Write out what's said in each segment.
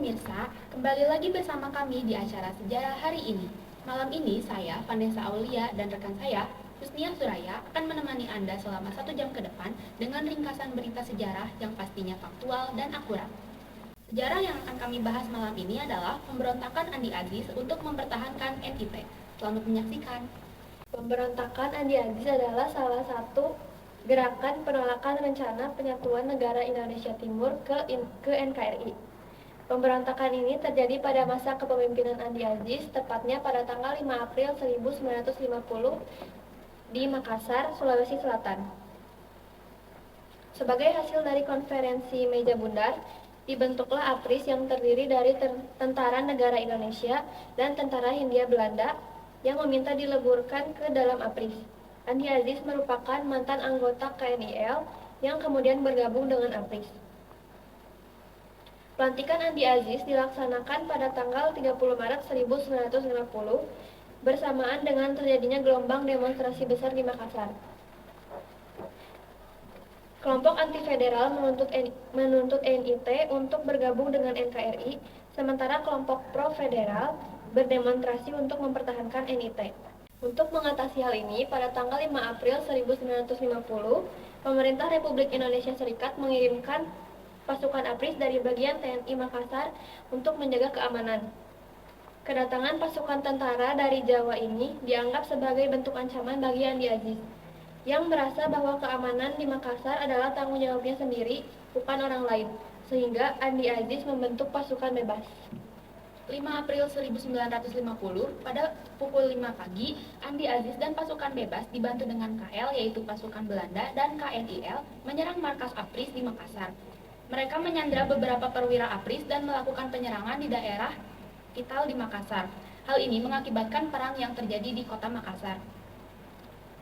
pemirsa, kembali lagi bersama kami di acara Sejarah hari ini. Malam ini saya, Vanessa Aulia, dan rekan saya, Husnia Suraya, akan menemani Anda selama 1 jam ke depan dengan ringkasan berita sejarah yang pastinya faktual dan akurat. Sejarah yang akan kami bahas malam ini adalah pemberontakan Andi Aziz untuk mempertahankan NIT. Selamat menyaksikan. Pemberontakan Andi Aziz adalah salah satu gerakan penolakan rencana penyatuan negara Indonesia Timur ke NKRI. Pemberontakan ini terjadi pada masa kepemimpinan Andi Aziz, tepatnya pada tanggal 5 April 1950 di Makassar, Sulawesi Selatan. Sebagai hasil dari konferensi meja bundar, dibentuklah APRIS yang terdiri dari Tentara Negara Indonesia dan Tentara Hindia Belanda yang meminta dileburkan ke dalam APRIS. Andi Aziz merupakan mantan anggota KNIL yang kemudian bergabung dengan APRIS. Pelantikan Andi Aziz dilaksanakan pada tanggal 30 Maret 1950 bersamaan dengan terjadinya gelombang demonstrasi besar di Makassar. Kelompok anti-federal menuntut NIT untuk bergabung dengan NKRI, sementara kelompok pro-federal berdemonstrasi untuk mempertahankan NIT. Untuk mengatasi hal ini, pada tanggal 5 April 1950, pemerintah Republik Indonesia Serikat mengirimkan pasukan APRIS dari bagian TNI Makassar untuk menjaga keamanan. Kedatangan pasukan tentara dari Jawa ini dianggap sebagai bentuk ancaman bagi Andi Aziz, yang merasa bahwa keamanan di Makassar adalah tanggung jawabnya sendiri, bukan orang lain, sehingga Andi Aziz membentuk pasukan bebas. 5 April 1950, pada pukul 5 pagi, Andi Aziz dan pasukan bebas dibantu dengan KL, yaitu pasukan Belanda, dan KNIL menyerang markas APRIS di Makassar. Mereka menyandra beberapa perwira APRIS dan melakukan penyerangan di daerah vital di Makassar. Hal ini mengakibatkan perang yang terjadi di kota Makassar.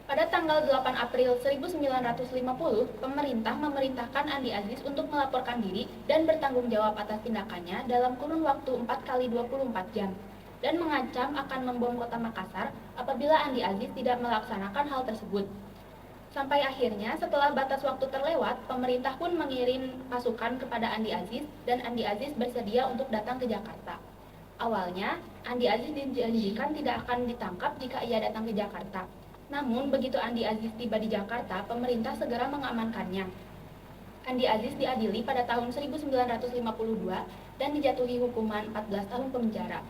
Pada tanggal 8 April 1950, pemerintah memerintahkan Andi Aziz untuk melaporkan diri dan bertanggung jawab atas tindakannya dalam kurun waktu 4 kali 24 jam, dan mengancam akan membom kota Makassar apabila Andi Aziz tidak melaksanakan hal tersebut. Sampai akhirnya, setelah batas waktu terlewat, pemerintah pun mengirim pasukan kepada Andi Aziz, dan Andi Aziz bersedia untuk datang ke Jakarta. Awalnya, Andi Aziz dijanjikan tidak akan ditangkap jika ia datang ke Jakarta. Namun, begitu Andi Aziz tiba di Jakarta, pemerintah segera mengamankannya. Andi Aziz diadili pada tahun 1952 dan dijatuhi hukuman 14 tahun penjara.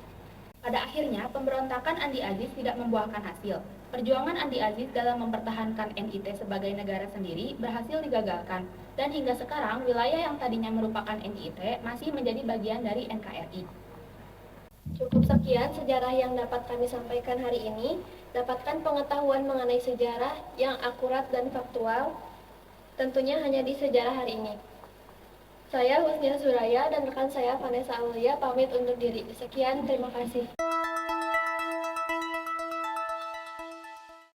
Pada akhirnya, pemberontakan Andi Aziz tidak membuahkan hasil. Perjuangan Andi Aziz dalam mempertahankan NIT sebagai negara sendiri berhasil digagalkan, dan hingga sekarang wilayah yang tadinya merupakan NIT masih menjadi bagian dari NKRI. Cukup sekian sejarah yang dapat kami sampaikan hari ini. Dapatkan pengetahuan mengenai sejarah yang akurat dan faktual, tentunya hanya di sejarah hari ini. Saya Husnia Suraya dan rekan saya Vanessa Aulia pamit undur diri. Sekian, terima kasih.